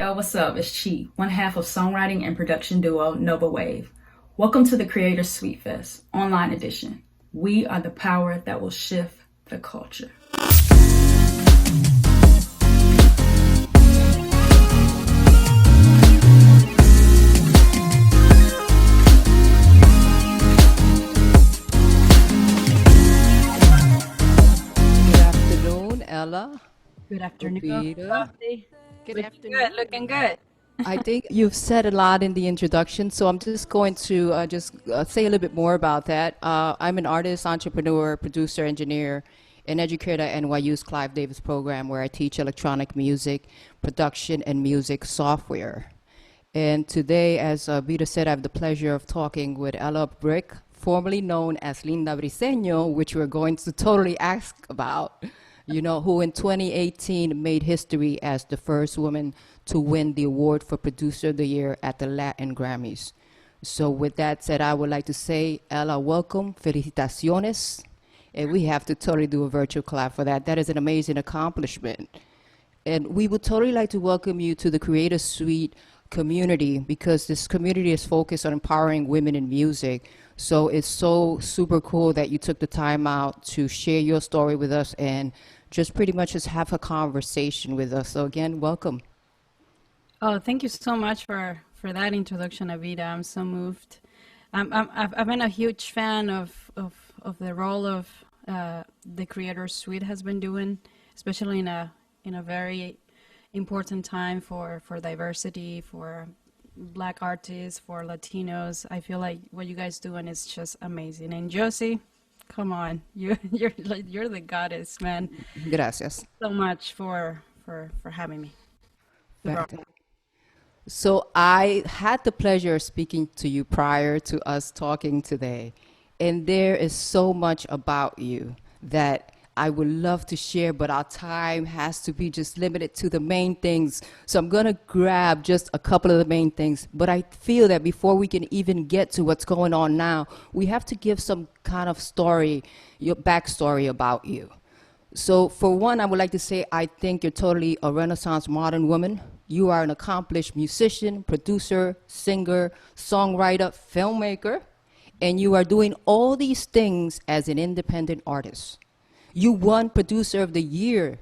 y'all, what's up? It's Chi, one half of songwriting and production duo Nova Wav. Welcome to the Creator Suite Fest, online edition. We are the power that will shift the culture. Good afternoon, Ella. Good afternoon. Peter. Good Looking afternoon. good, looking good. I think you've said a lot in the introduction, so I'm just going to say a little bit more about that. I'm an artist, entrepreneur, producer, engineer, and educator at NYU's Clive Davis program, where I teach electronic music, production, and music software. And today, as Vita said, I have the pleasure of talking with Ella Bric, formerly known as Linda Briceño, which we're going to totally ask about, who in 2018 made history as the first woman to win the award for Producer of the Year at the Latin Grammys. So with that said, I would like to say, Ella, welcome, felicitaciones. And we have to totally do a virtual clap for that. That is an amazing accomplishment. And we would totally like to welcome you to the Creator Suite community, because this community is focused on empowering women in music. So it's so super cool that you took the time out to share your story with us and just pretty much just have a conversation with us. So again, welcome. Oh, thank you so much for that introduction, Avita. I'm so moved. I've been a huge fan of the role of the Creator Suite has been doing, especially in a very important time for diversity, for Black artists, for Latinos. I feel like what you guys doing is just amazing. And Josie, come on, you're the goddess, man. Gracias. So much for having me. Fantastic. So I had the pleasure of speaking to you prior to us talking today, and there is so much about you that I would love to share, but our time has to be just limited to the main things. So I'm going to grab just a couple of the main things, but I feel that before we can even get to what's going on now, we have to give some kind of story, your backstory about you. So for one, I would like to say I think you're totally a Renaissance modern woman. You are an accomplished musician, producer, singer, songwriter, filmmaker, and you are doing all these things as an independent artist. You won Producer of the Year,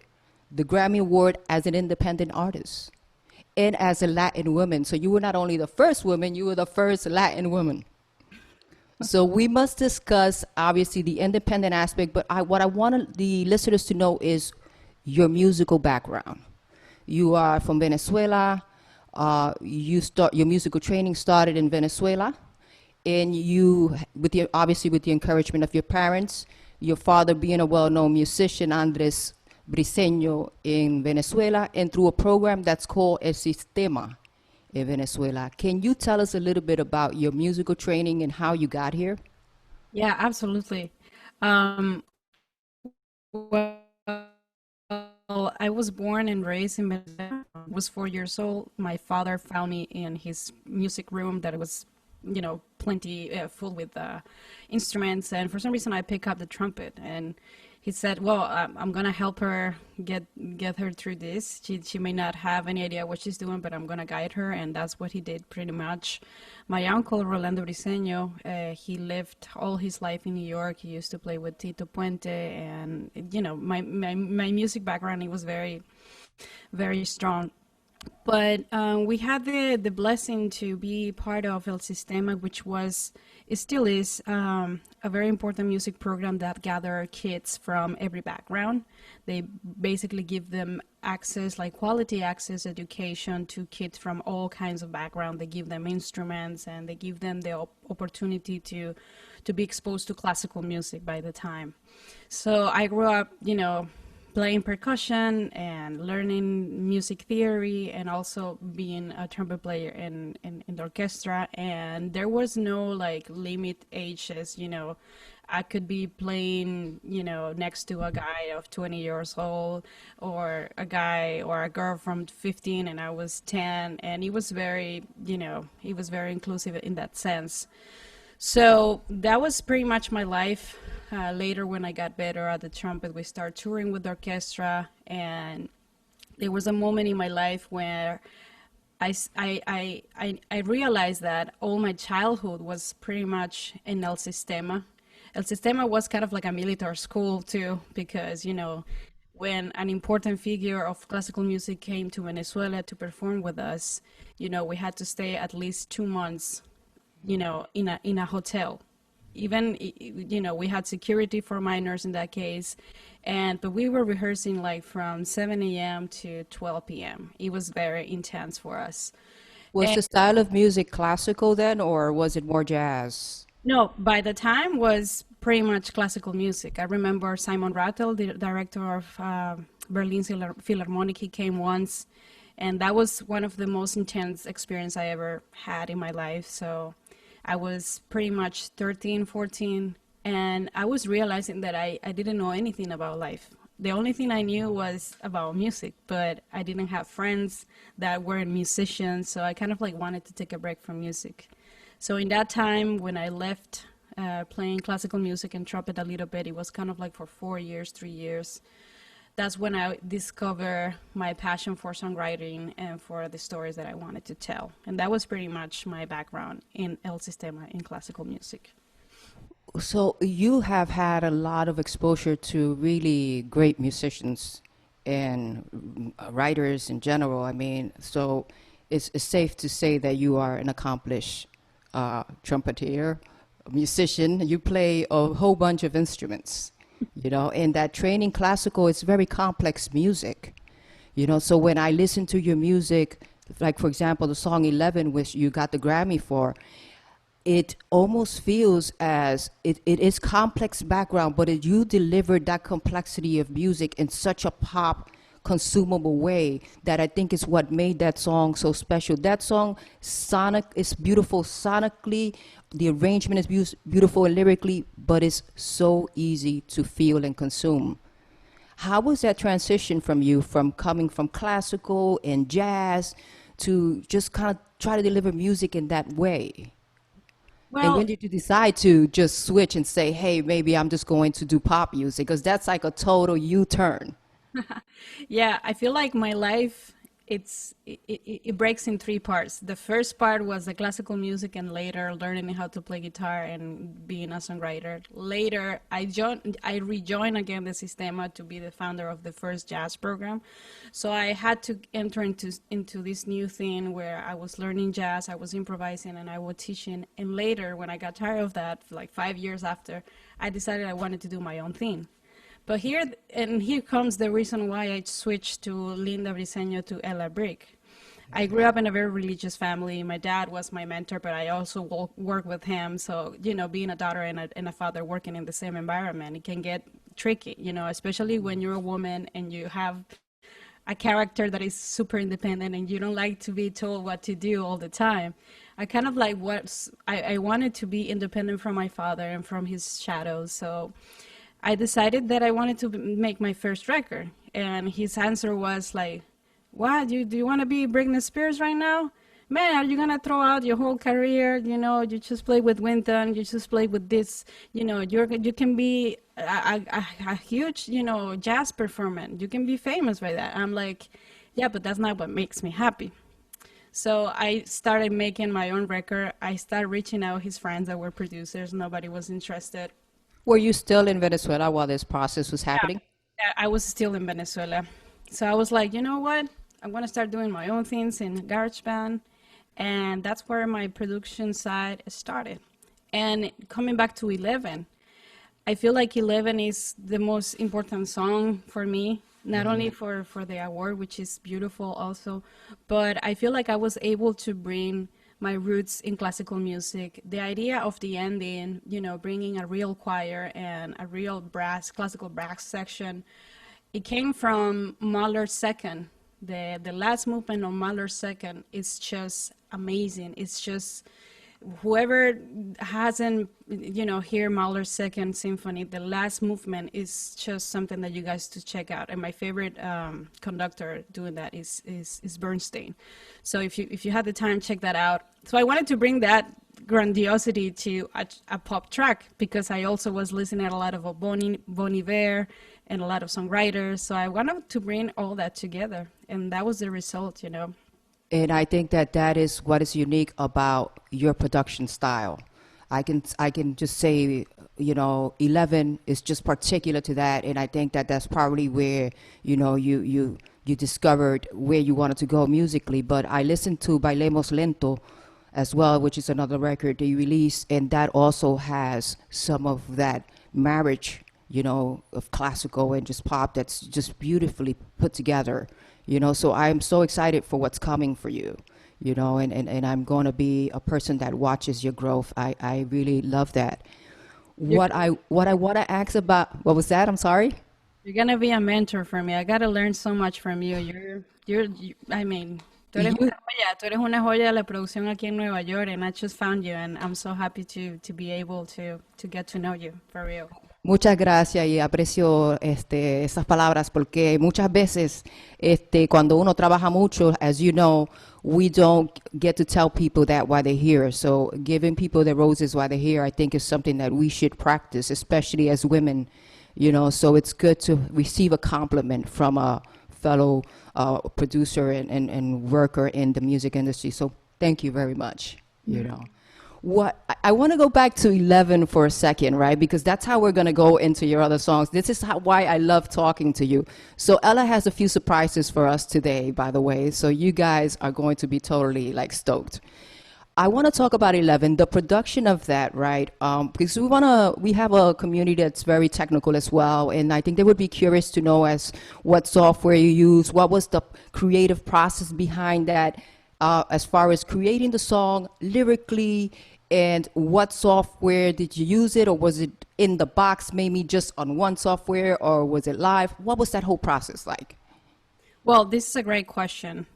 the Grammy Award, as an independent artist and as a Latin woman. So you were not only the first woman, you were the first Latin woman. So we must discuss, obviously, the independent aspect, but what I want the listeners to know is your musical background. You are from Venezuela. Your musical training started in Venezuela, and you, obviously with the encouragement of your parents, your father being a well-known musician, Andres Briceño, in Venezuela, and through a program that's called El Sistema in Venezuela. Can you tell us a little bit about your musical training and how you got here? Yeah, absolutely. Well, I was born and raised in Venezuela. I was 4 years old. My father found me in his music room that was, plenty full with instruments. And for some reason, I picked up the trumpet. And he said, "Well, I'm gonna help her get her through this. She may not have any idea what she's doing, but I'm gonna guide her." And that's what he did pretty much. My uncle Rolando Briceño, he lived all his life in New York. He used to play with Tito Puente, and my music background, it was very, very strong. But we had the blessing to be part of El Sistema, which it still is a very important music program that gather kids from every background. They basically give them access, like quality access education to kids from all kinds of background. They give them instruments, and they give them the opportunity to be exposed to classical music by the time. So I grew up, playing percussion and learning music theory, and also being a trumpet player in the orchestra. And there was no limit ages. I could be playing next to a guy of 20 years old, or a guy or a girl from 15 and I was 10, and it was very inclusive in that sense. So that was pretty much my life. Later, when I got better at the trumpet, we started touring with the orchestra, and there was a moment in my life where I realized that all my childhood was pretty much in El Sistema. El Sistema was kind of like a military school too, because, when an important figure of classical music came to Venezuela to perform with us, we had to stay at least 2 months, in a hotel. Even, we had security for minors in that case, but we were rehearsing like from 7 a.m. to 12 p.m. It was very intense for us. Was the style of music classical then, or was it more jazz? No, by the time was pretty much classical music. I remember Simon Rattle, the director of Berlin Philharmonic. He came once, and that was one of the most intense experience I ever had in my life. So I was pretty much 13, 14, and I was realizing that I didn't know anything about life. The only thing I knew was about music, but I didn't have friends that weren't musicians, so I kind of like wanted to take a break from music. So in that time, when I left playing classical music and trumpet a little bit, it was kind of like for 4 years, 3 years. That's when I discovered my passion for songwriting and for the stories that I wanted to tell. And that was pretty much my background in El Sistema in classical music. So you have had a lot of exposure to really great musicians and writers in general. I mean, so it's safe to say that you are an accomplished trumpeter, musician. You play a whole bunch of instruments, and that training classical is very complex music, So when I listen to your music, like for example, the song 11, which you got the Grammy for, it almost feels as it is complex background, but you delivered that complexity of music in such a pop consumable way that I think is what made that song so special. That song is beautiful sonically, the arrangement is beautiful lyrically, but it's so easy to feel and consume. How was that transition from you, from coming from classical and jazz to just kind of try to deliver music in that way? And Well, when did you decide to just switch and say, hey, maybe I'm just going to do pop music? Because that's like a total U-turn. yeah, I feel like my life it breaks in three parts. The first part was the classical music, and later learning how to play guitar and being a songwriter. Later, I rejoined again the Sistema to be the founder of the first jazz program. So I had to enter into this new thing where I was learning jazz, I was improvising, and I was teaching. And later, when I got tired of that, like 5 years after, I decided I wanted to do my own thing. But here comes the reason why I switched to Linda Briceño to Ella Bric. I grew up in a very religious family. My dad was my mentor, but I also worked with him. So, being a daughter and a father working in the same environment, it can get tricky, especially when you're a woman and you have a character that is super independent and you don't like to be told what to do all the time. I kind of like I wanted to be independent from my father and from his shadows. So I decided that I wanted to make my first record, and his answer was like, "What? Do you want to be Britney Spears right now? Man, are you gonna throw out your whole career? You just play with Winton, you just play with this. You can be a huge, jazz performer. You can be famous by that." I'm like, "Yeah, but that's not what makes me happy." So I started making my own record. I started reaching out his friends that were producers. Nobody was interested. Were you still in Venezuela while this process was happening? Yeah, I was still in Venezuela. So I was like, you know what? I'm going to start doing my own things in GarageBand. And that's where my production side started. And coming back to 11, I feel like 11 is the most important song for me, not only for the award, which is beautiful also, but I feel like I was able to bring my roots in classical music. The idea of the ending, bringing a real choir and a real classical brass section, it came from Mahler's Second. The last movement of Mahler's Second is just amazing. It's just, whoever hasn't, hear Mahler's Second Symphony, the last movement is just something that you guys to check out. And my favorite conductor doing that is Bernstein. So if you had the time, check that out. So I wanted to bring that grandiosity to a pop track, because I also was listening to a lot of Bon Iver and a lot of songwriters. So I wanted to bring all that together, and that was the result. And I think that that is what is unique about your production style. I can just say, 11 is just particular to that, and I think that that's probably where, you discovered where you wanted to go musically. But I listened to Bailemos Lento as well, which is another record that you released, and that also has some of that marriage, of classical and just pop that's just beautifully put together. So I'm so excited for what's coming for you, and I'm going to be a person that watches your growth. I really love that. What I want to ask about, what was that? I'm sorry? You're gonna be a mentor for me. I gotta learn so much from you. I mean, You, tú eres una joya de la producción aquí en Nueva York, and I just found you, and I'm so happy to be able to get to know you for real. Muchas gracias y aprecio esas palabras porque muchas veces cuando uno trabaja mucho, as you know, we don't get to tell people that while they're here. So giving people the roses while they're here, I think is something that we should practice, especially as women, so it's good to receive a compliment from a fellow producer and worker in the music industry. So thank you very much. What I want to go back to 11 for a second, right? Because that's how we're going to go into your other songs. This is why I love talking to you. So Ella has a few surprises for us today, by the way. So you guys are going to be totally stoked. I want to talk about 11, the production of that, right? Because we have a community that's very technical as well, and I think they would be curious to know what software you use, what was the creative process behind that, as far as creating the song lyrically, and what software did you use it, or was it in the box, maybe just on one software, or was it live? What was that whole process like? Well, this is a great question.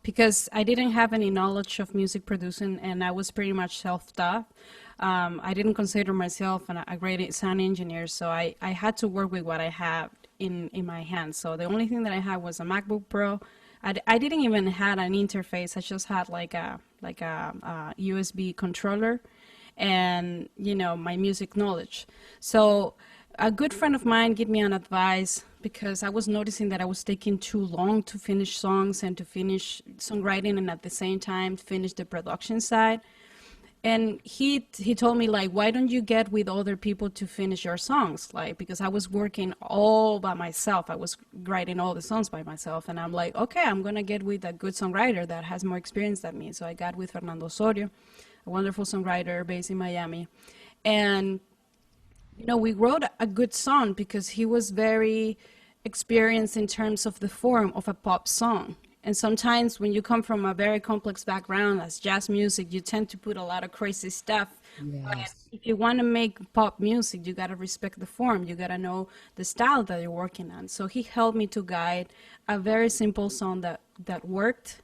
Because I didn't have any knowledge of music producing, and I was pretty much self-taught. I didn't consider myself a great sound engineer, so I had to work with what I had in my hands. So the only thing that I had was a MacBook Pro. I didn't even have an interface. I just had like a USB controller and, my music knowledge. So a good friend of mine gave me an advice because I was noticing that I was taking too long to finish songs and to finish songwriting, and at the same time finish the production side. And he told me, why don't you get with other people to finish your songs? Because I was working all by myself. I was writing all the songs by myself. And I'm like, okay, I'm going to get with a good songwriter that has more experience than me. So I got with Fernando Osorio, a wonderful songwriter based in Miami. And, we wrote a good song because he was very experienced in terms of the form of a pop song. And sometimes when you come from a very complex background as jazz music, you tend to put a lot of crazy stuff. Yes. But if you want to make pop music, you got to respect the form. You got to know the style that you're working on. So he helped me to guide a very simple song that worked.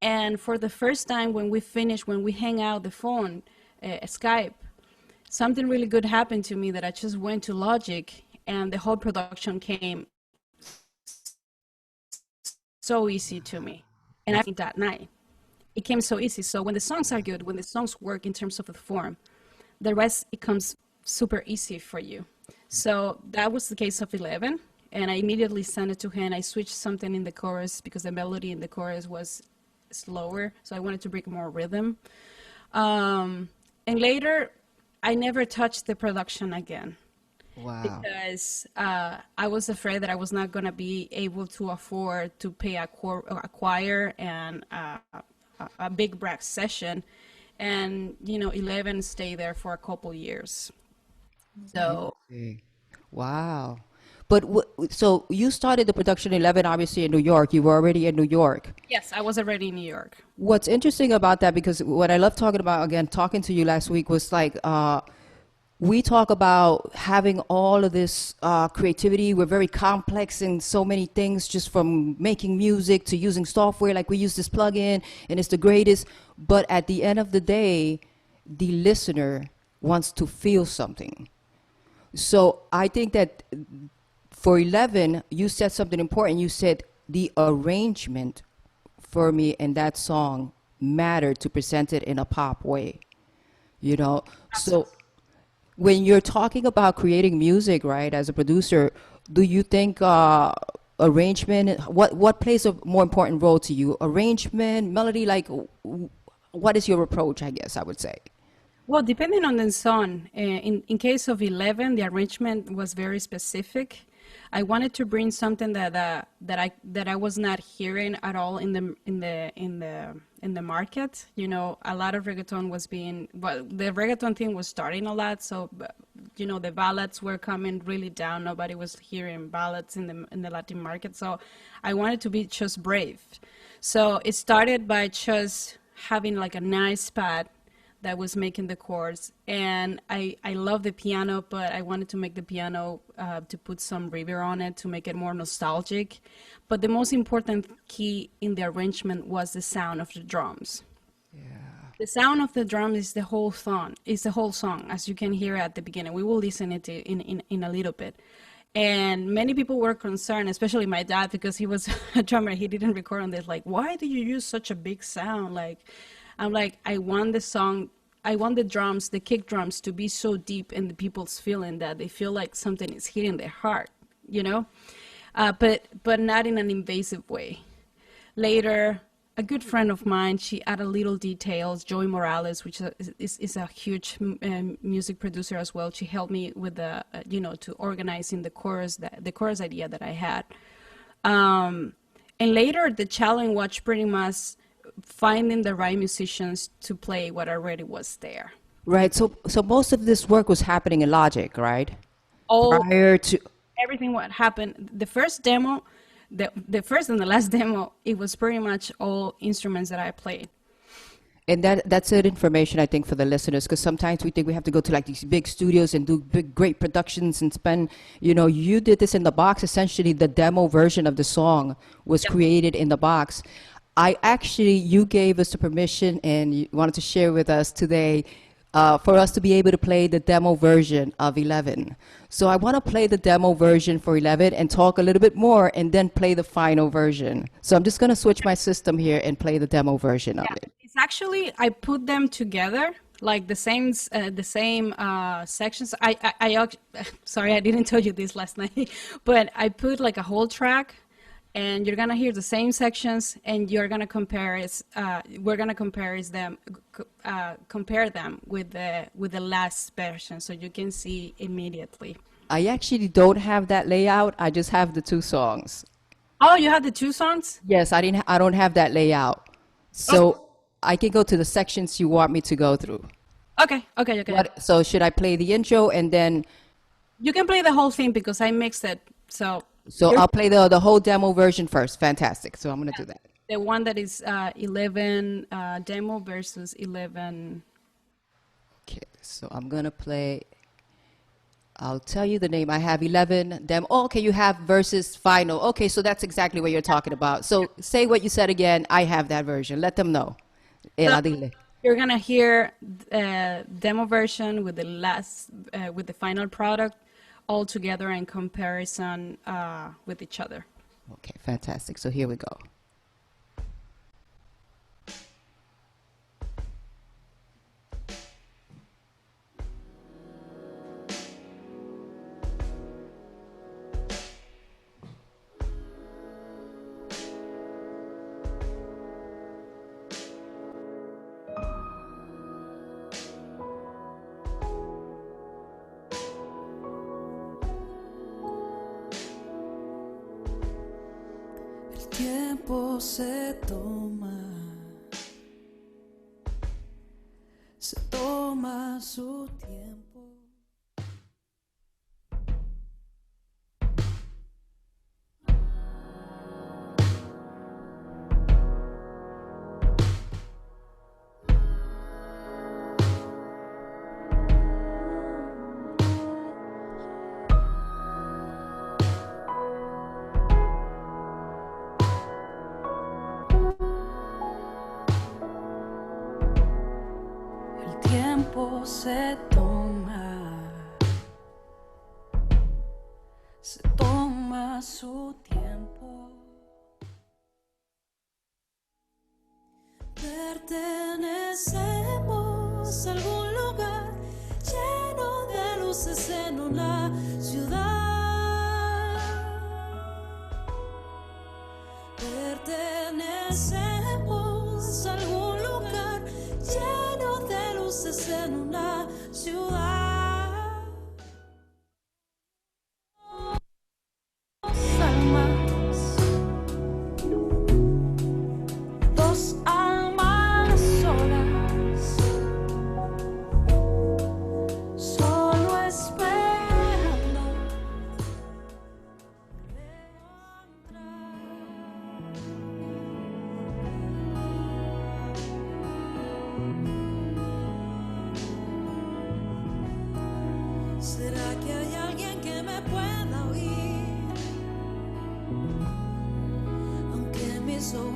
And for the first time when we hang out the phone, Skype, something really good happened to me that I just went to Logic and the whole production came so easy to me. And I think that night, it came so easy. So when the songs are good, when the songs work in terms of the form, the rest, it comes super easy for you. So that was the case of 11. And I immediately sent it to him. I switched something in the chorus because the melody in the chorus was slower. So I wanted to bring more rhythm. And later, I never touched the production again. Wow. Because I was afraid that I was not going to be able to afford to pay a choir and a big brass session. And, 11 stayed there for a couple years. So, Wow. But so you started the production 11 obviously in New York. You were already in New York. yes, I was already in New York. What's interesting about that, because what I love talking about, again, talking to you last week, was we talk about having all of this creativity. We're very complex in so many things, just from making music to using software. Like we use this plugin and it's the greatest. But at the end of the day, the listener wants to feel something. So I think that for 11, you said something important. You said the arrangement for me in that song mattered to present it in a pop way. So when you're talking about creating music, right, as a producer, do you think arrangement? What plays a more important role to you? Arrangement, melody, like what is your approach, I guess I would say? Well, depending on the song, in case of 11, the arrangement was very specific. I wanted to bring something that I was not hearing at all in the market. You know, a lot of reggaeton was being, well, the reggaeton thing was starting a lot, so you know, the ballads were coming really down. Nobody was hearing ballads in the Latin market, so I wanted to be just brave. So it started by just having like a nice pad that was making the chords, and I love the piano, but I wanted to make the piano to put some reverb on it to make it more nostalgic. But the most important key in the arrangement was the sound of the drums. Yeah. The sound of the drum is the whole song. It's the whole song, as you can hear at the beginning. We will listen it in a little bit. And many people were concerned, especially my dad, because he was a drummer. He didn't record on this. Like, why do you use such a big sound? Like, I'm like, I want the drums, the kick drums, to be so deep in the people's feeling that they feel like something is hitting their heart, you know? But not in an invasive way. Later, a good friend of mine, she added little details. Joey Morales, which is a huge music producer as well. She helped me with the, to organizing the chorus idea that I had. And later, the challenge was pretty much finding the right musicians to play what already was there. Right. So most of this work was happening in Logic, right? Prior to everything, what happened, the first demo, the first and the last demo, it was pretty much all instruments that I played. And that's good information, I think, for the listeners, because sometimes we think we have to go to like these big studios and do big, great productions and spend, you did this in the box. Essentially, the demo version of the song was created in the box. You gave us the permission and you wanted to share with us today for us to be able to play the demo version of 11. So I want to play the demo version for 11 and talk a little bit more and then play the final version. So I'm just going to switch my system here and play the demo version of it. It's actually, I put them together, like the same sections. Sorry, I didn't tell you this last night, but I put like a whole track, and you're gonna hear the same sections, and you're gonna compare it. We're gonna compare them with the last version, so you can see immediately. I actually don't have that layout. I just have the two songs. Oh, you have the two songs? Yes, I don't have that layout, so I can go to the sections you want me to go through. Okay. So should I play the intro and then? You can play the whole thing because I mixed it. So I'll play the whole demo version first. Fantastic. So I'm going to do that. The one that is 11 demo versus 11. Okay, so I'm going to play. I'll tell you the name. I have 11 demo. Oh, okay, you have versus final. Okay, so that's exactly what you're talking about. So say what you said again. I have that version. Let them know. You're going to hear demo version with with the final product, all together in comparison with each other. Okay, fantastic. So here we go. Tiempo se toma su tiempo. Se toma su tiempo. Pertenecemos a algún lugar lleno de luces en una ciudad.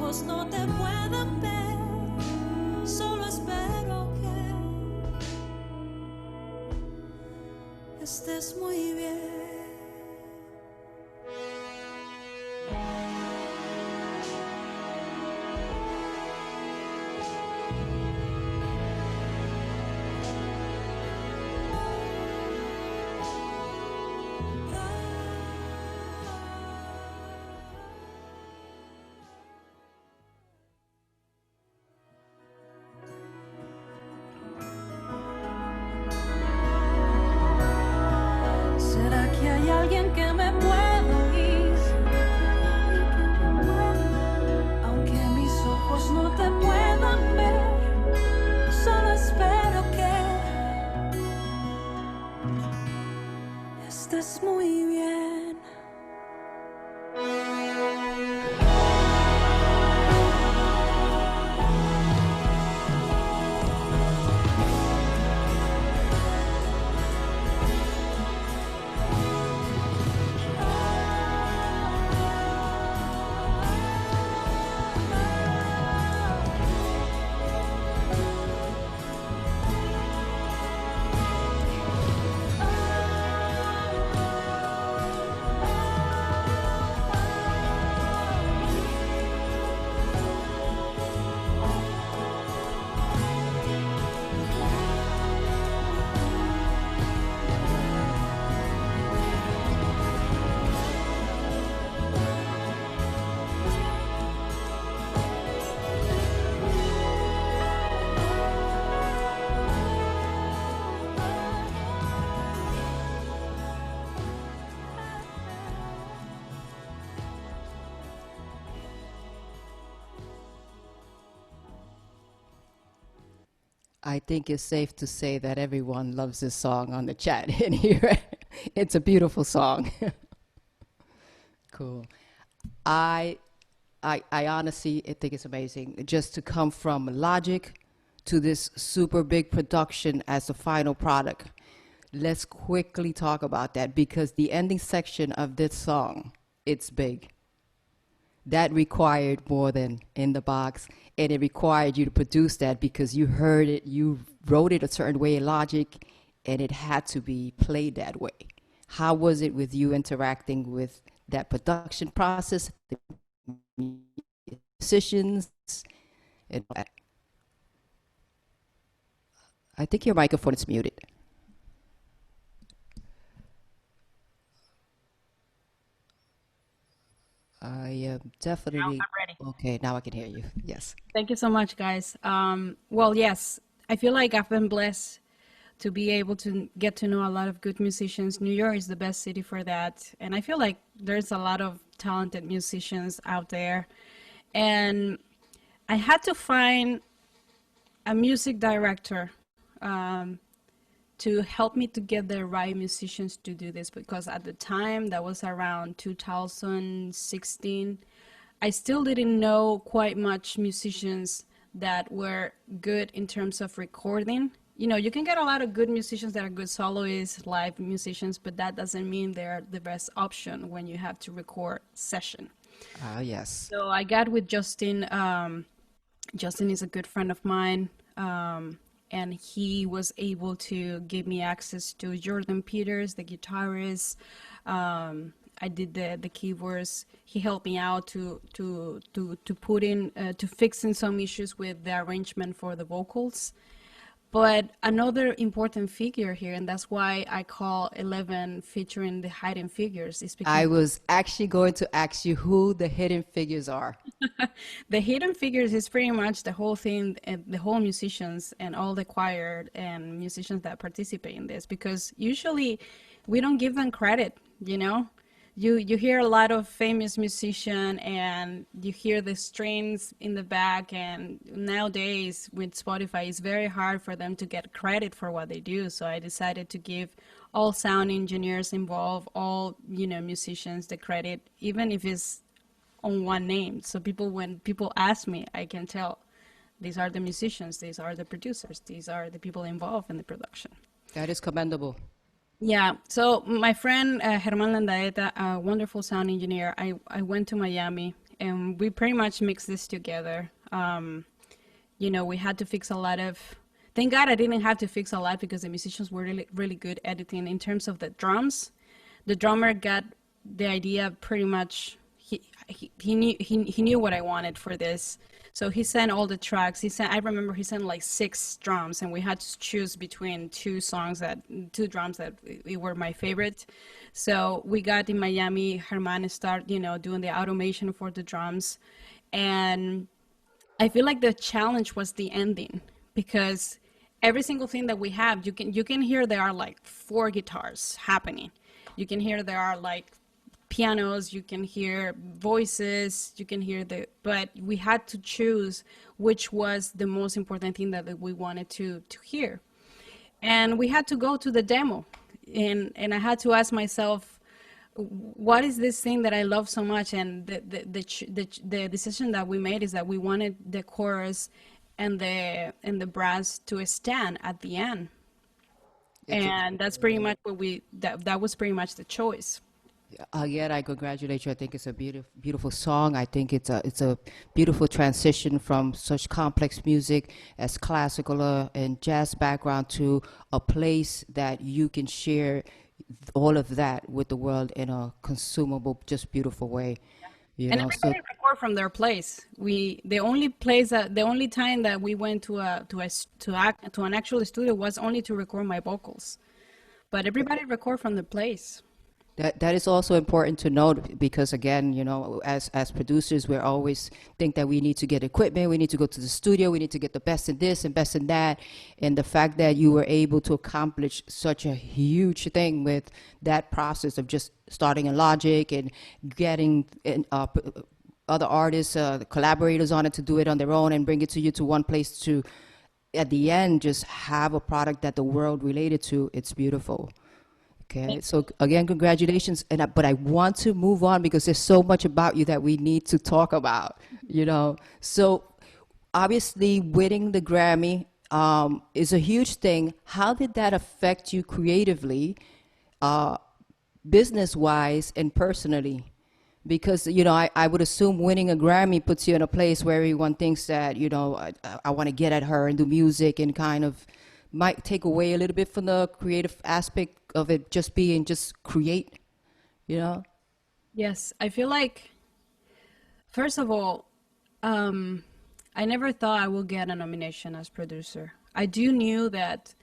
ojos no te puedan ver, solo espero que estés muy bien. ¿Será que hay alguien que me pueda oír? Aunque mis ojos no te puedan ver, solo espero que estés muy bien. I think it's safe to say that everyone loves this song on the chat in here. It's a beautiful song. Cool. I honestly think it's amazing just to come from Logic to this super big production as the final product. Let's quickly talk about that because the ending section of this song, it's big. That required more than In the Box, and it required you to produce that because you heard it, you wrote it a certain way in Logic, and it had to be played that way. How was it with you interacting with that production process, the musicians, and all that? I think your microphone is muted. I am definitely. Now I'm ready. Okay, now I can hear you. Yes. Thank you so much, guys. Well, yes, I feel like I've been blessed to be able to get to know a lot of good musicians. New York is the best city for that. And I feel like there's a lot of talented musicians out there. And I had to find a music director to help me to get the right musicians to do this, because at the time, that was around 2016, I still didn't know quite much musicians that were good in terms of recording. You know, you can get a lot of good musicians that are good soloists, live musicians, but that doesn't mean they're the best option when you have to record session. Ah, yes. So I got with Justin. Justin is a good friend of mine. And he was able to give me access to Jordan Peters, the guitarist. I did the keyboards. He helped me out to put in to fix in some issues with the arrangement for the vocals. But another important figure here, and that's why I call 11 featuring the Hidden Figures, is because I was actually going to ask you who the Hidden Figures are. the Hidden Figures is pretty much the whole thing, the whole musicians and all the choir and musicians that participate in this, because usually we don't give them credit, you know? You hear a lot of famous musician and you hear the strings in the back, and nowadays with Spotify it's very hard for them to get credit for what they do. So I decided to give all sound engineers involved, all musicians, the credit, even if it's on one name. So when people ask me, I can tell these are the musicians, these are the producers, these are the people involved in the production. That is commendable. Yeah, so my friend Germán Landaeta, a wonderful sound engineer, I went to Miami and we pretty much mixed this together. You know, we had to fix a lot of. Thank God I didn't have to fix a lot because the musicians were really, really good editing. In terms of the drums, the drummer got the idea pretty much. He knew what I wanted for this, so he sent all the tracks. I remember he sent like 6 drums, and we had to choose between 2 drums that were my favorite. So we got in Miami. Herman started, you know, doing the automation for the drums, and I feel like the challenge was the ending, because every single thing that we have, you can hear there are like 4 guitars happening. You can hear there are like pianos, you can hear voices, you can hear but we had to choose which was the most important thing that we wanted to hear. And we had to go to the demo, and I had to ask myself, what is this thing that I love so much? And the decision that we made is that we wanted the chorus and the brass to stand at the end. And that's pretty much what that was pretty much the choice. Again, I congratulate you. I think it's a beautiful song. I think it's a beautiful transition from such complex music as classical and jazz background to a place that you can share all of that with the world in a consumable, just beautiful way. You And know, so everybody record from their place. The only time that we went to an actual studio was only to record my vocals, but everybody record from their place. that is also important to note, because again, you know, as producers, we always think that we need to get equipment, we need to go to the studio, we need to get the best in this and best in that. And the fact that you were able to accomplish such a huge thing with that process of just starting in Logic and getting other artists, collaborators on it to do it on their own and bring it to you to one place to, at the end, just have a product that the world related to. It's beautiful. Okay, so again, congratulations. But I want to move on because there's so much about you that we need to talk about, you know. So obviously winning the Grammy is a huge thing. How did that affect you creatively, business-wise and personally? Because, you know, I would assume winning a Grammy puts you in a place where everyone thinks that, you know, I want to get at her and do music, and kind of might take away a little bit from the creative aspect of it just being just create, you know? Yes, I feel like, first of all, I never thought I would get a nomination as producer. I do knew that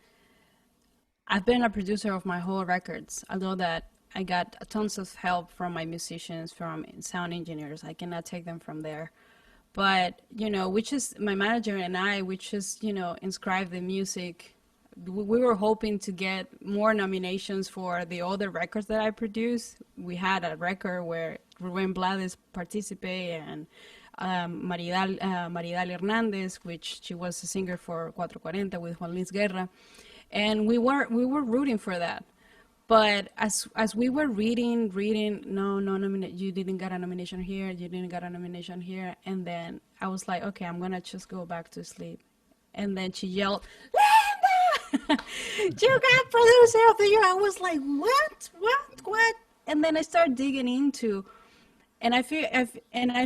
I've been a producer of my whole records, although that I got tons of help from my musicians, from sound engineers. I cannot take them from there. But, you know, which is my manager and I, we just, you know, inscribed the music. We were hoping to get more nominations for the other records that I produced. We had a record where Rubén Blades participated, and Maridal Hernandez, which she was a singer for 440 with Juan Luis Guerra, and we were rooting for that. But as we were reading, no, you didn't get a nomination here, you didn't get a nomination here, and then I was like, okay, I'm gonna just go back to sleep. And then she yelled, Linda, you got producer of the year. I was like, what? And then I started digging into, and I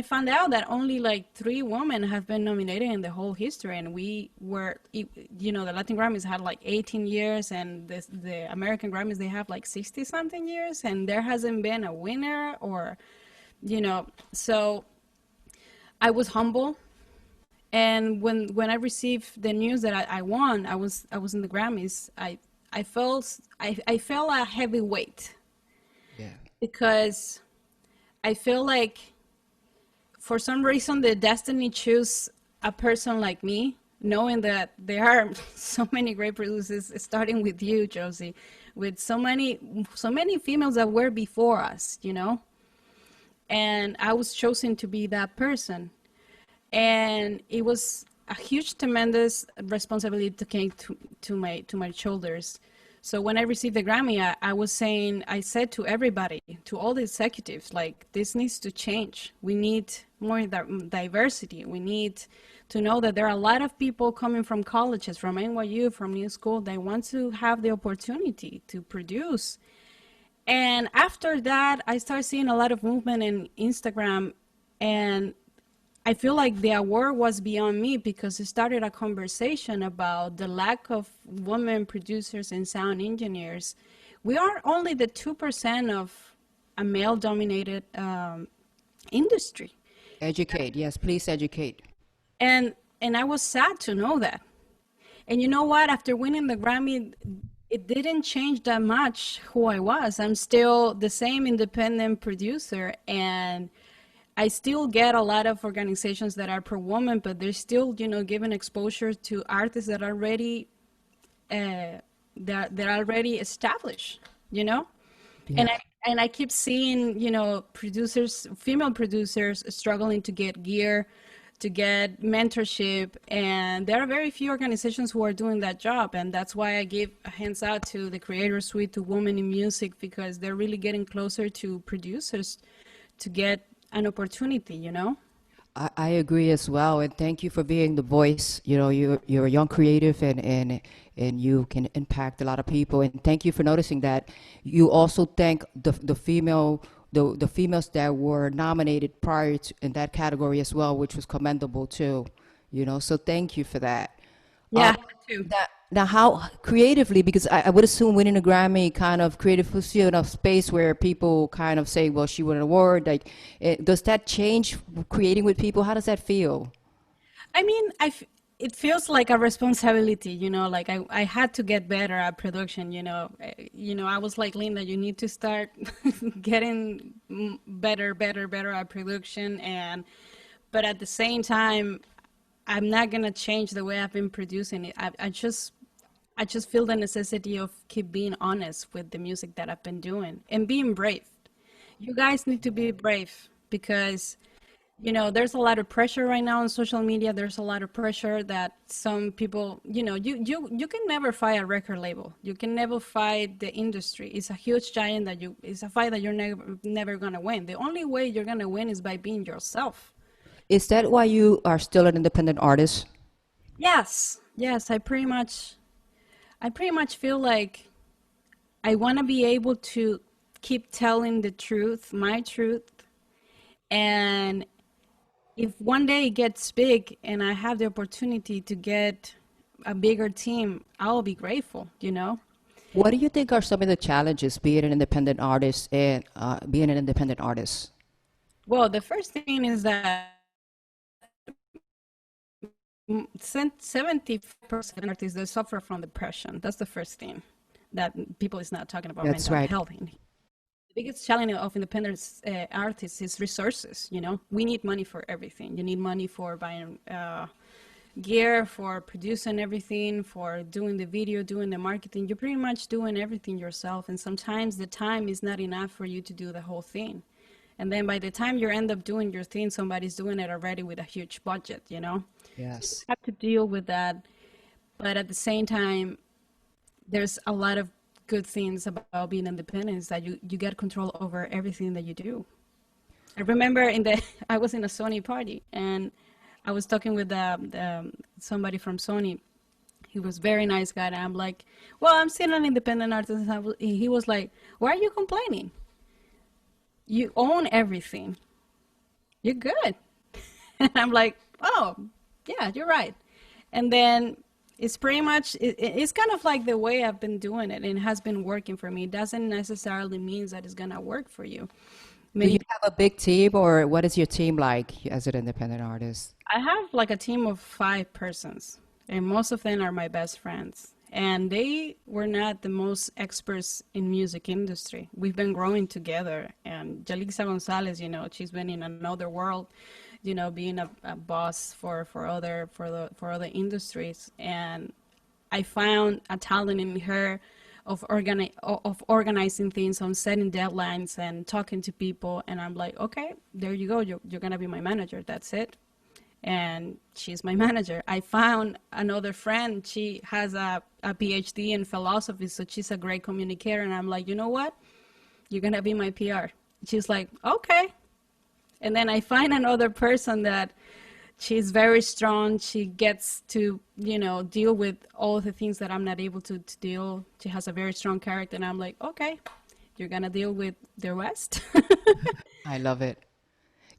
found out that only like 3 women have been nominated in the whole history, and we were, you know, the Latin Grammys had like 18 years, and the American Grammys, they have like 60 something years, and there hasn't been a winner, or, you know. So I was humble, and when I received the news that I won, I was in the Grammys, I felt a heavy weight. Yeah. Because I feel like for some reason the destiny chose a person like me, knowing that there are so many great producers, starting with you, Josie, with so many females that were before us, you know, and I was chosen to be that person, and it was a huge, tremendous responsibility that came to my shoulders. So when I received the Grammy, I said to everybody, to all the executives, like, this needs to change. We need more diversity. We need to know that there are a lot of people coming from colleges, from NYU, from New School. They want to have the opportunity to produce. And after that, I started seeing a lot of movement in Instagram And I feel like the award was beyond me because it started a conversation about the lack of women producers and sound engineers. We are only the 2% of a male-dominated industry. Educate, yes, please educate. And I was sad to know that. And you know what? After winning the Grammy, it didn't change that much who I was. I'm still the same independent producer, and I still get a lot of organizations that are pro woman, but they're still, giving exposure to artists that are already they're already established, Yeah. And I keep seeing, producers, female producers struggling to get gear, to get mentorship, and there are very few organizations who are doing that job, and that's why I give a hands out to the Creator Suite, to Women in Music, because they're really getting closer to producers to get an opportunity. I agree as well, and thank you for being the voice. You're a young creative, and you can impact a lot of people. And thank you for noticing that. You also thank the females that were nominated prior to, in that category as well, which was commendable too. So thank you for that. Yeah, too. Now, how creatively, because I would assume winning a Grammy kind of creative puts you in a space where people kind of say, well, she won an award. Like, does that change creating with people? How does that feel? I mean, it feels like a responsibility, like I had to get better at production, I was like, Linda, you need to start getting better at production. But at the same time, I'm not going to change the way I've been producing it. I just feel the necessity of keep being honest with the music that I've been doing and being brave. You guys need to be brave because, there's a lot of pressure right now on social media. There's a lot of pressure that some people, you can never fight a record label. You can never fight the industry. It's a huge giant it's a fight that you're never going to win. The only way you're going to win is by being yourself. Is that why you are still an independent artist? Yes. I pretty much feel like I want to be able to keep telling the truth, my truth. And if one day it gets big and I have the opportunity to get a bigger team, I'll be grateful, What do you think are some of the challenges being an independent artist and being an independent artist? Well, the first thing is that 75% of artists, they suffer from depression. That's the first thing that people is not talking about. That's mental right. health. The biggest challenge of independent artists is resources. We need money for everything. You need money for buying gear, for producing everything, for doing the video, doing the marketing. You're pretty much doing everything yourself, and sometimes the time is not enough for you to do the whole thing. And then by the time you end up doing your thing, somebody's doing it already with a huge budget, Yes. You have to deal with that. But at the same time, there's a lot of good things about being independent, is that you get control over everything that you do. I remember I was in a Sony party, and I was talking with somebody from Sony. He was a very nice guy, and I'm like, well, I'm still an independent artist. And he was like, why are you complaining? You own everything. You're good. And I'm like, oh, yeah, you're right. And then it's pretty much, it's kind of like the way I've been doing it, and it has been working for me. It doesn't necessarily mean that it's going to work for you. Do you have a big team, or what is your team like as an independent artist? I have like a team of 5 persons, and most of them are my best friends. And they were not the most experts in music industry. We've been growing together. And Jalixa Gonzalez, she's been in another world, being a boss for other industries. And I found a talent in her of organizing things, on setting deadlines and talking to people. And I'm like, okay, there you go. You're gonna be my manager. That's it. And she's my manager. I found another friend. She has a PhD in philosophy, so she's a great communicator. And I'm like, you know what? You're going to be my PR. She's like, okay. And then I find another person that she's very strong. She gets to, deal with all the things that I'm not able to deal. She has a very strong character. And I'm like, okay, you're going to deal with the rest. I love it.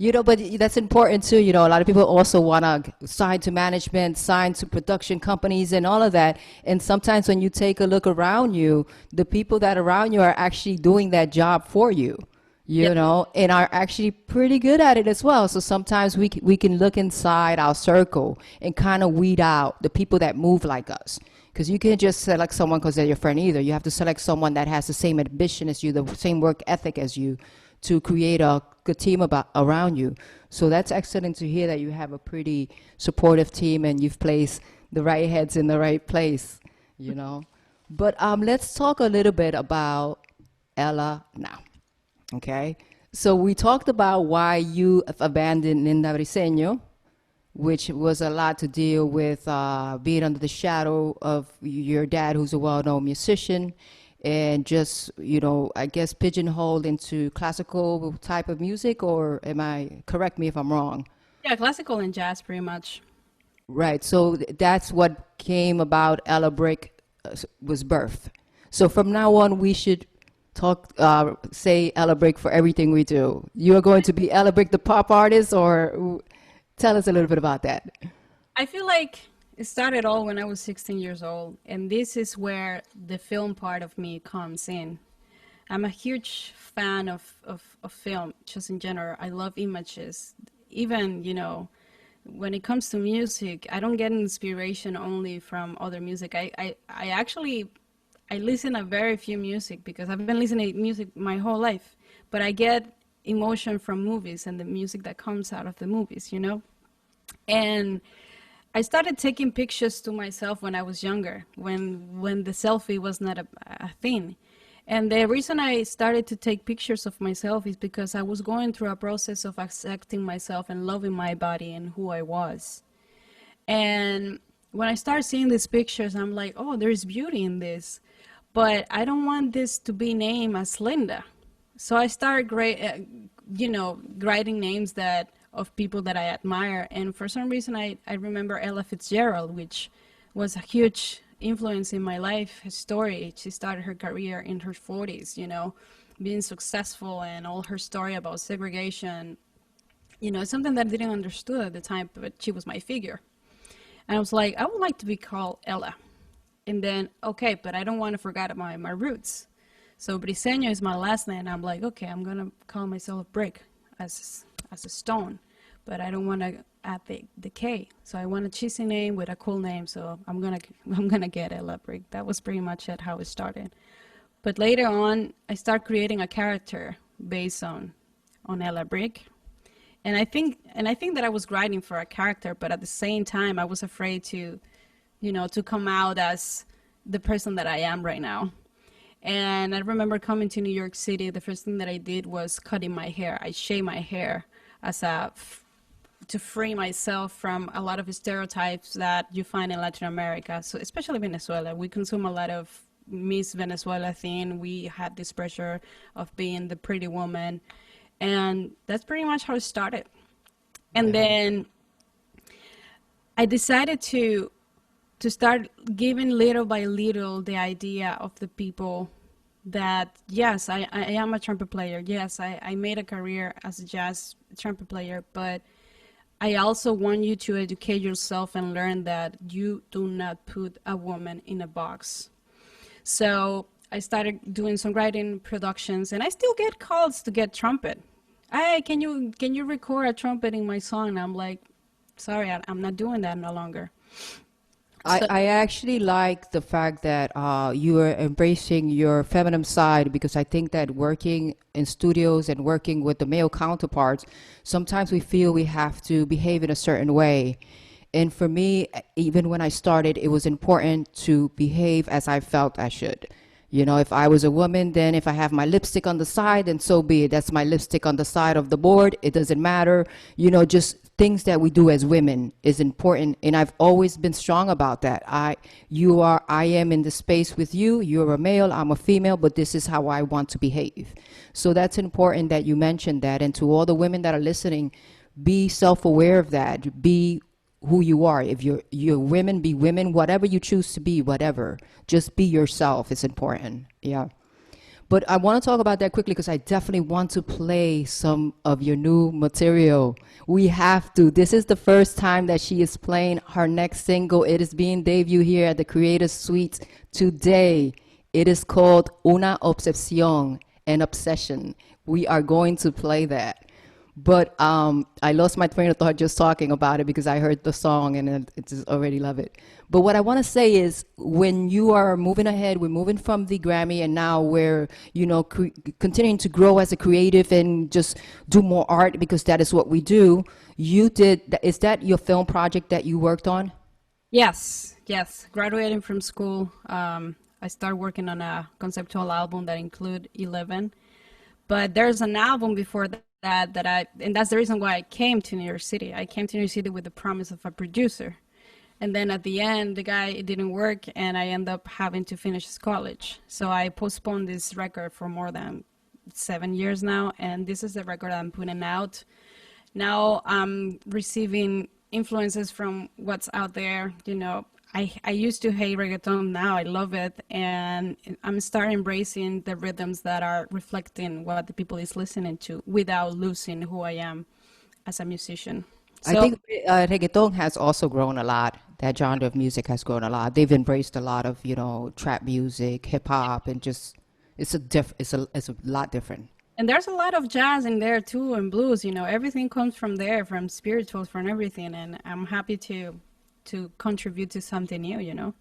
You know, but that's important too. You know, a lot of people also want to sign to management, sign to production companies and all of that. And sometimes when you take a look around you, the people that are around you are actually doing that job for you, you know, and are actually pretty good at it as well. So sometimes we can look inside our circle and kind of weed out the people that move like us. Because you can't just select someone because they're your friend either. You have to select someone that has the same ambition as you, the same work ethic as you, to create a good team around you. So that's excellent to hear that you have a pretty supportive team and you've placed the right heads in the right place, you know. But let's talk a little bit about Ella now, okay? So we talked about why you abandoned Linda Briceño, which was a lot to deal with being under the shadow of your dad, who's a well-known musician, and just, you know, I guess pigeonholed into classical type of music, or correct me if I'm wrong? Yeah, classical and jazz pretty much. Right, so that's what came about Ella Bric was birth. So from now on, we should say Ella Bric for everything we do. You are going to be Ella Bric, the pop artist, or tell us a little bit about that. I feel like it started all when I was 16 years old, and this is where the film part of me comes in. I'm a huge fan of film, just in general. I love images. Even, you know, when it comes to music, I don't get inspiration only from other music. I listen to very few music because I've been listening to music my whole life, but I get emotion from movies and the music that comes out of the movies, you know? And I started taking pictures to myself when I was younger, when the selfie was not a thing. And the reason I started to take pictures of myself is because I was going through a process of accepting myself and loving my body and who I was. And when I started seeing these pictures, I'm like, oh, there's beauty in this. But I don't want this to be named as Linda. So I started, writing names of people that I admire. And for some reason, I remember Ella Fitzgerald, which was a huge influence in my life, her story. She started her career in her 40s, you know, being successful, and all her story about segregation. You know, it's something that I didn't understand at the time, but she was my figure. And I was like, I would like to be called Ella. And then, okay, but I don't want to forget my roots. So Briceño is my last name. And I'm like, okay, I'm going to call myself Bric as a stone, but I don't want to add the K. So I want a cheesy name with a cool name. So I'm gonna get Ella Bric. That was pretty much how it started. But later on, I started creating a character based on Ella Bric. And I think that I was writing for a character, but at the same time, I was afraid to come out as the person that I am right now. And I remember coming to New York City, the first thing that I did was cutting my hair. I shaved my hair to free myself from a lot of stereotypes that you find in Latin America, so especially Venezuela. We consume a lot of Miss Venezuela thing. We had this pressure of being the pretty woman, and that's pretty much how it started. And then I decided to start giving little by little the idea of the people that, yes, I am a trumpet player. Yes, I made a career as a jazz trumpet player, but I also want you to educate yourself and learn that you do not put a woman in a box. So I started doing songwriting productions, and I still get calls to get trumpet. Hey, can you record a trumpet in my song? And I'm like, sorry, I'm not doing that no longer. I actually like the fact that you are embracing your feminine side, because I think that working in studios and working with the male counterparts, sometimes we feel we have to behave in a certain way. And for me, even when I started, it was important to behave as I felt I should. You know, if I was a woman, then if I have my lipstick on the side, then so be it. That's my lipstick on the side of the board. It doesn't matter. You know, just things that we do as women is important. And I've always been strong about that. I am in the space with you. You're a male, I'm a female, but this is how I want to behave. So that's important that you mentioned that. And to all the women that are listening, be self-aware of that. Be who you are. If you're women, be women. Whatever you choose to be, whatever. Just be yourself. It's important. Yeah. But I want to talk about that quickly because I definitely want to play some of your new material. We have to. This is the first time that she is playing her next single. It is being debuted here at the Creator Suite today. It is called Una Obsesión, an obsession. We are going to play that. But I lost my train of thought just talking about it because I heard the song and I just already love it. But what I want to say is when you are moving ahead, we're moving from the Grammy and now we're, you know, continuing to grow as a creative and just do more art because that is what we do. You did, is that your film project that you worked on? Yes, yes. Graduating from school, I started working on a conceptual album that include 11. But there's an album before that and that's the reason why I came to New York City. I came to New York City with the promise of a producer. And then at the end, the guy, it didn't work, and I ended up having to finish college. So I postponed this record for more than 7 years now, and this is the record I'm putting out. Now I'm receiving influences from what's out there. You know, I used to hate reggaeton, now I love it, and I'm starting embracing the rhythms that are reflecting what the people is listening to without losing who I am as a musician. So, I think reggaeton has also grown a lot. That genre of music has grown a lot. They've embraced a lot of, you know, trap music, hip hop, and just it's a lot different. and there's a lot of jazz in there too, and blues. You know, everything comes from there, from spirituals, from everything, and I'm happy to contribute to something new. You know.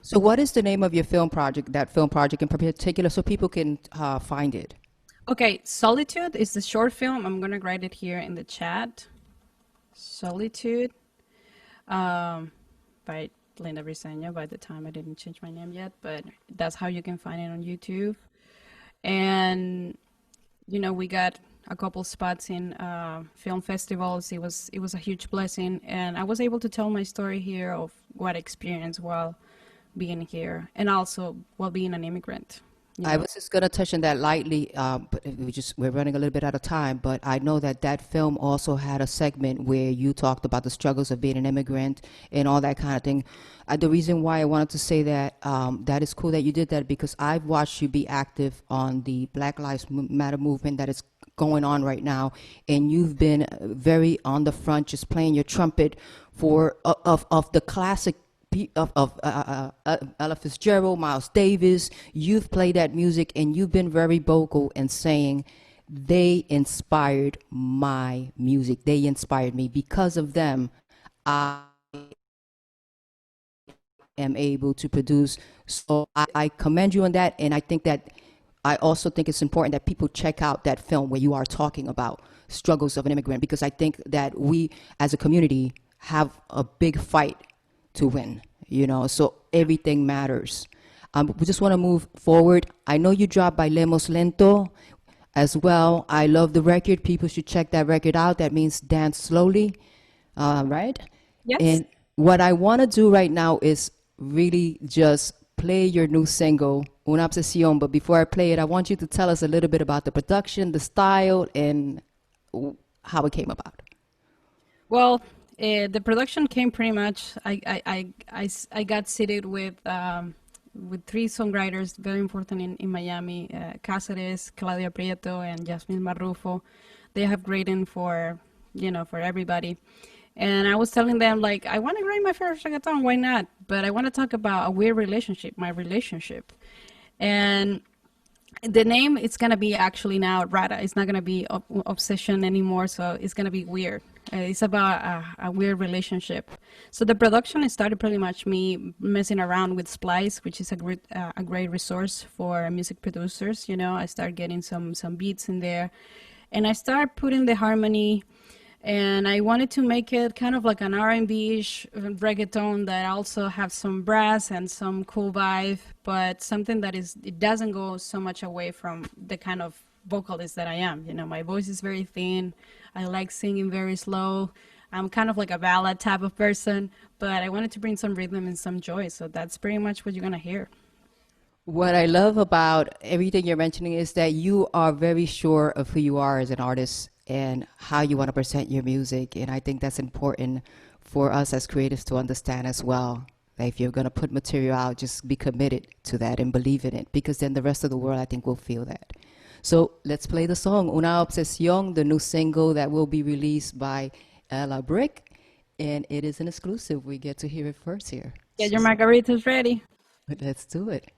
So what is the name of your film project, that film project in particular, so people can find it? Okay, Solitude is the short film. I'm gonna write it here in the chat. Solitude, by Linda Briceño. By the time I didn't change my name yet, but that's how you can find it on YouTube. And you know, we got a couple spots in film festivals. It was a huge blessing, and I was able to tell my story here of what I experienced while being here, and also while being an immigrant. You I know. was just going to touch on that lightly, but we're running a little bit out of time. But I know that film also had a segment where you talked about the struggles of being an immigrant and all that kind of thing. The reason why I wanted to say that that is cool that you did that because I've watched you be active on the Black Lives Matter movement that is going on right now, and you've been very on the front, just playing your trumpet for of the classic of Ella Fitzgerald, Miles Davis. You've played that music and you've been very vocal in saying they inspired my music. They inspired me. Because of them, I am able to produce. So I commend you on that. And I also think it's important that people check out that film where you are talking about struggles of an immigrant, because I think that we as a community have a big fight to win, you know, so everything matters. We just want to move forward. I know you dropped Bailemos Lento as well. I love the record. People should check that record out. That means dance slowly, right? Yes. And what I want to do right now is really just play your new single, Una Obsesión. But before I play it, I want you to tell us a little bit about the production, the style, and how it came about. Well, the production came pretty much. I got seated with 3 songwriters very important in Miami: Cáceres, Claudia Prieto, and Yasmin Marrufo. They have written for everybody. And I was telling them, like, I want to write my first reggaeton, why not? But I want to talk about a weird relationship, my relationship. And the name, it's going to be actually now RaRa. It's not going to be Obsession anymore, so it's going to be weird. It's about a weird relationship. So the production started pretty much me messing around with Splice, which is a great resource for music producers. You know, I started getting some beats in there, and I started putting the harmony. And I wanted to make it kind of like an R&B-ish reggaeton that also have some brass and some cool vibe, but something that it doesn't go so much away from the kind of vocalist that I am. You know, my voice is very thin. I like singing very slow. I'm kind of like a ballad type of person, but I wanted to bring some rhythm and some joy. So that's pretty much what you're going to hear. What I love about everything you're mentioning is that you are very sure of who you are as an artist and how you want to present your music. And I think that's important for us as creatives to understand as well. That if you're going to put material out, just be committed to that and believe in it, because then the rest of the world, I think, will feel that. So let's play the song Una Obsesión, the new single that will be released by Ella Bric, and it is an exclusive. We get to hear it first here. Get your margaritas ready. Let's do it.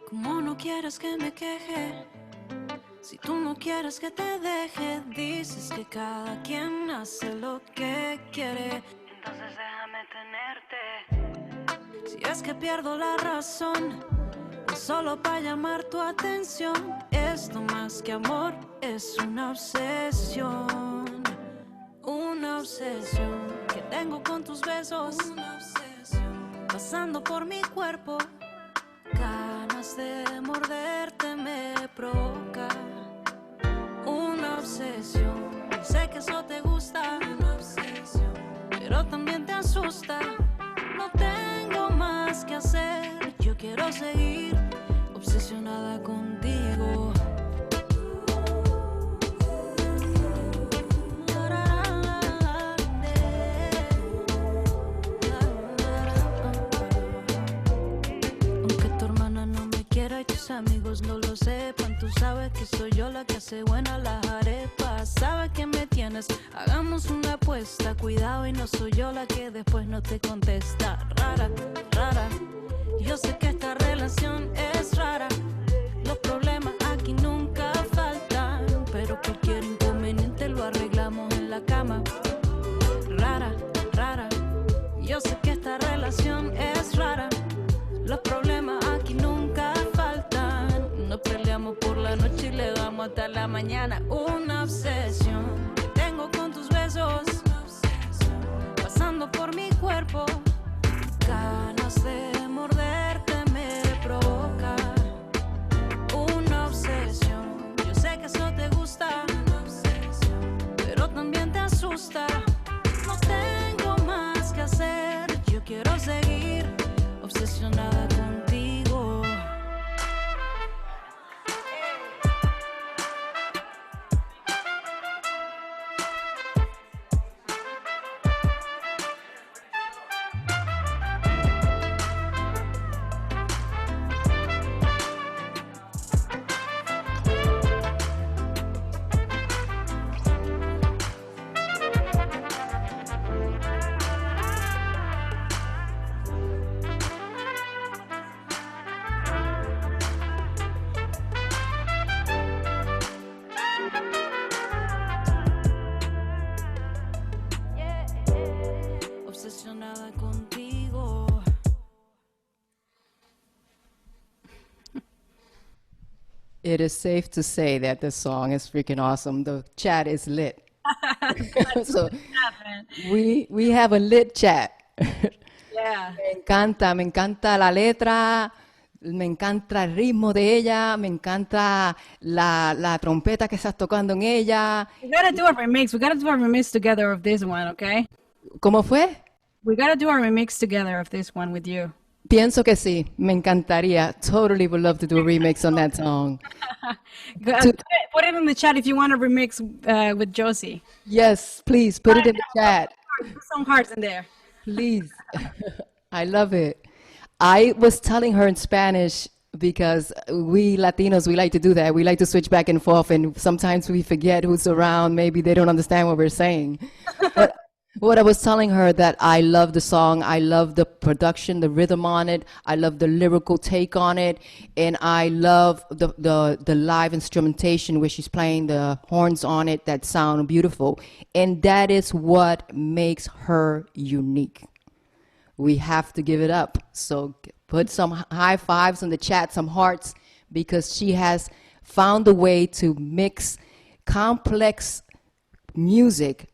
Como no quieres que me queje, si tú no quieres que te deje, dices que cada quien hace lo que quiere, entonces déjame tenerte. Si es que pierdo la razón, es solo para llamar tu atención. Esto más que amor es una obsesión. Una obsesión que tengo con tus besos, una obsesión pasando por mi cuerpo. Ganas de morderte me provoca. Una obsesión, sé que eso te gusta. Una obsesión, pero también te asusta. No tengo más que hacer, yo quiero seguir obsesionada contigo. Y tus amigos no lo sepan, tú sabes que soy yo la que hace buenas las arepas. Sabes que me tienes, hagamos una apuesta. Cuidado y no soy yo la que después no te contesta. Rara, rara, yo sé que esta relación es rara. Los problemas aquí nunca faltan, pero cualquier inconveniente lo arreglamos en la cama. Rara, rara, yo sé que esta relación es rara. Los problemas aquí nunca faltan. Nos peleamos por la noche y le damos hasta la mañana. Una obsesión que tengo con tus besos, pasando por mi cuerpo. Ganas de morderte me provoca. Una obsesión, yo sé que eso te gusta, pero también te asusta. No tengo más que hacer, yo quiero seguir obsesionada contigo. Obsesionada contigo. It is safe to say that the song is freaking awesome. The chat is lit. So we have a lit chat. Yeah. Me encanta la letra, me encanta el ritmo de ella, me encanta la trompeta que estás tocando en ella. We gotta do a remix. We gotta do a remix together of this one, okay? ¿Cómo fue? We gotta do a remix together of this one with you. Pienso que sí, me encantaría. Totally would love to do a remix on that song. Put it in the chat if you want to remix with Josie. Yes, please, put it in the chat. Put some hearts in there. Please. I love it. I was telling her in Spanish because we Latinos, we like to do that. We like to switch back and forth, and sometimes we forget who's around. Maybe they don't understand what we're saying. But what I was telling her that I love the song, I love the production, the rhythm on it, I love the lyrical take on it, and I love the live instrumentation where she's playing the horns on it that sound beautiful. And that is what makes her unique. We have to give it up. So put some high fives in the chat, some hearts, because she has found a way to mix complex music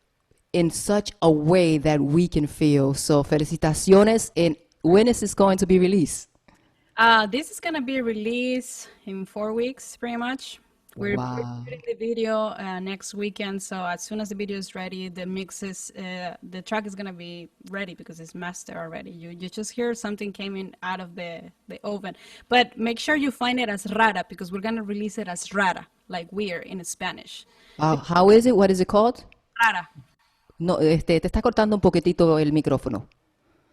in such a way that we can feel. So felicitaciones. And when is this going to be released? This is going to be released in 4 weeks, pretty much. We're Wow. shooting the video next weekend, so as soon as the video is ready, the track is gonna be ready because it's mastered already. You just hear something came in out of the oven. But make sure you find it as RaRa because we're gonna release it as RaRa, like weird in Spanish. How is it? What is it called? RaRa. No, te está cortando un poquitito el micrófono.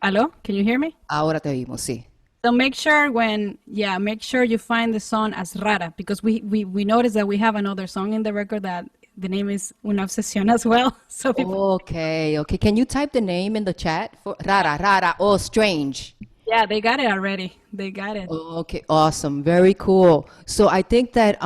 Hello? Can you hear me? Ahora te oímos, sí. So make sure you find the song as RaRa because we noticed that we have another song in the record that the name is Una Obsesión as well. So people, Okay, okay. Can you type the name in the chat for RaRa, RaRa, oh, strange. yeah, they got it already. They got it. Okay, awesome. Very cool. So I think that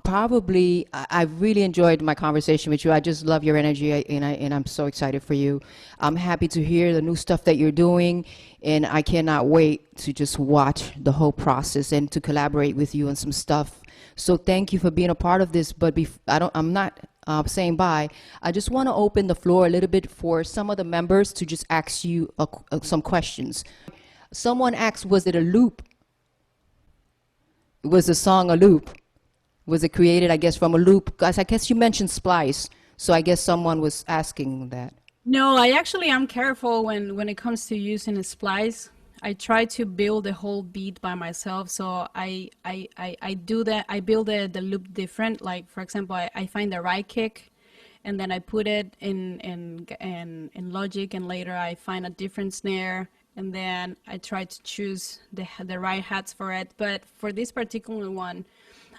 probably I really enjoyed my conversation with you. I just love your energy and I'm so excited for you. I'm happy to hear the new stuff that you're doing and I cannot wait to just watch the whole process and to collaborate with you on some stuff. So thank you for being a part of this, but I'm not saying bye. I just want to open the floor a little bit for some of the members to just ask you some questions. Someone asked, was it a loop? Was the song a loop? Was it created, I guess, from a loop? Guys, I guess you mentioned splice, so I guess someone was asking that. No, I actually am careful when it comes to using a splice. I try to build the whole beat by myself, so I do that. I build the loop different. Like for example, I find the right kick, and then I put it in Logic, and later I find a different snare. And then I try to choose the right hats for it. But for this particular one,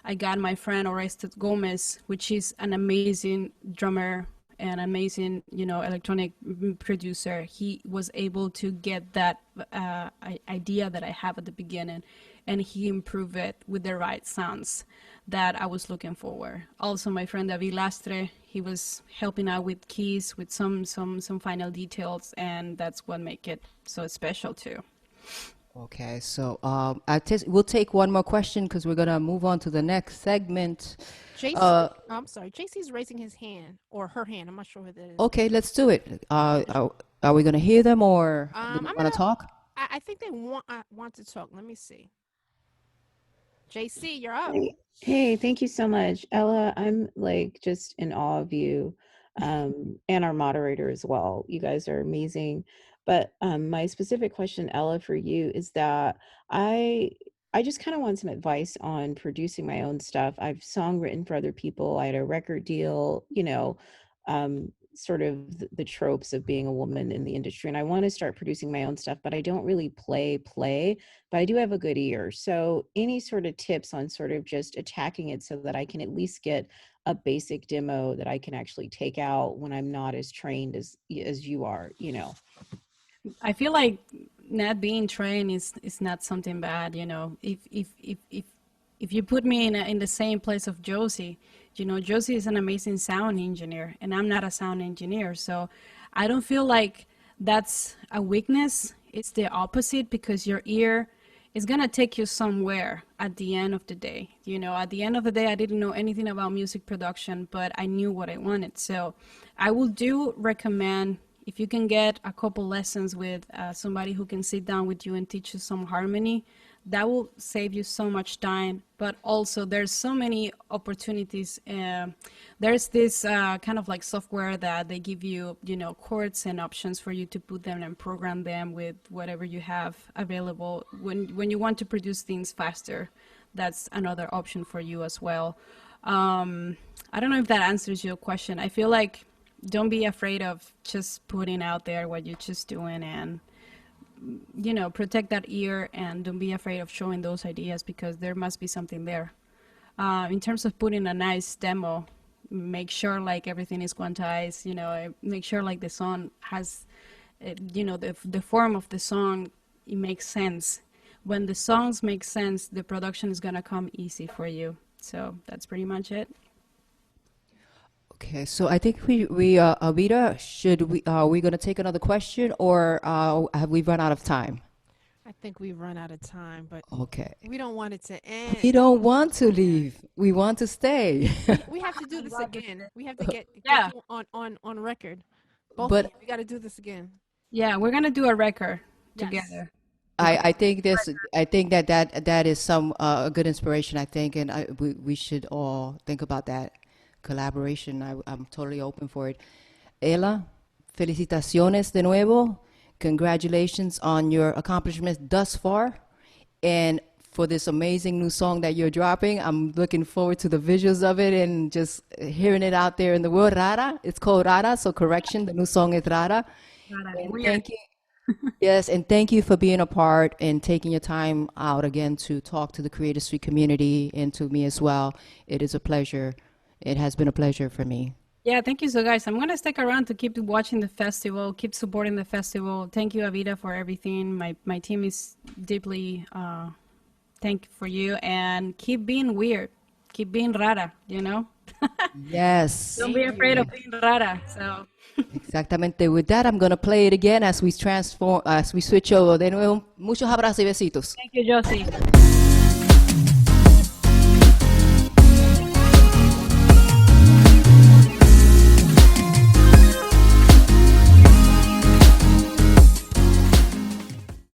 I got my friend Orestes Gomez, which is an amazing drummer and amazing, electronic producer. He was able to get that idea that I have at the beginning, and he improved it with the right sounds that I was looking for. Also, my friend David Lastre, he was helping out with keys, with some final details, and that's what make it so special too. Okay, so we'll take one more question because we're gonna move on to the next segment. I'm sorry, JC's raising his hand or her hand. I'm not sure what that is. Okay, let's do it. Are we gonna hear them or do they want to talk? I think they want to talk. Let me see. JC, you're up. Hey, thank you so much. Ella, I'm like just in awe of you and our moderator as well. You guys are amazing. But my specific question, Ella, for you is that I just kind of want some advice on producing my own stuff. I've songwritten for other people. I had a record deal, sort of the tropes of being a woman in the industry. And I want to start producing my own stuff, but I don't really play, but I do have a good ear. So any sort of tips on sort of just attacking it so that I can at least get a basic demo that I can actually take out when I'm not as trained as you are, I feel like not being trained is not something bad, If you put me in the same place of Josie, Josie is an amazing sound engineer, and I'm not a sound engineer, so I don't feel like that's a weakness. It's the opposite, because your ear is gonna take you somewhere at the end of the day. At the end of the day, I didn't know anything about music production, but I knew what I wanted. So I do recommend, if you can get a couple lessons with somebody who can sit down with you and teach you some harmony, that will save you so much time. But also there's so many opportunities. There's this kind of like software that they give you, chords and options for you to put them and program them with whatever you have available. When you want to produce things faster, that's another option for you as well. I don't know if that answers your question. I feel like don't be afraid of just putting out there what you're just doing, and protect that ear, and don't be afraid of showing those ideas, because there must be something there. In terms of putting a nice demo, make sure like everything is quantized, make sure like the song has, the form of the song, it makes sense. When the songs make sense, the production is gonna come easy for you. So that's pretty much it. Okay, so I think Avita, are we going to take another question, or have we run out of time? I think we've run out of time, but Okay. we don't want it to end. We don't want to leave. We want to stay. We have to do this again. We have to get Yeah. you on record. Both But- of you, we got to do this again. Yeah, we're gonna do a record Yes. together. I think this. I think that is some a good inspiration. I think, and we should all think about that collaboration. I'm totally open for it. Ella, felicitaciones de nuevo. Congratulations on your accomplishments thus far, and for this amazing new song that you're dropping. I'm looking forward to the visuals of it and just hearing it out there in the world. RaRa. It's called RaRa. So correction, the new song is RaRa. And thank you. Yes, and thank you for being a part and taking your time out again to talk to the Creative Suite community and to me as well. It is a pleasure. It has been a pleasure for me. Yeah, thank you. So guys, I'm going to stick around to keep watching the festival, keep supporting the festival. Thank you, Avita, for everything. My team is deeply thank for you, and keep being weird. Keep being rara, you know? Yes. Don't be afraid of being rara. So Exactamente. With that, I'm going to play it again as we switch over. De nuevo, muchos abrazos y besitos. thank you, Josie.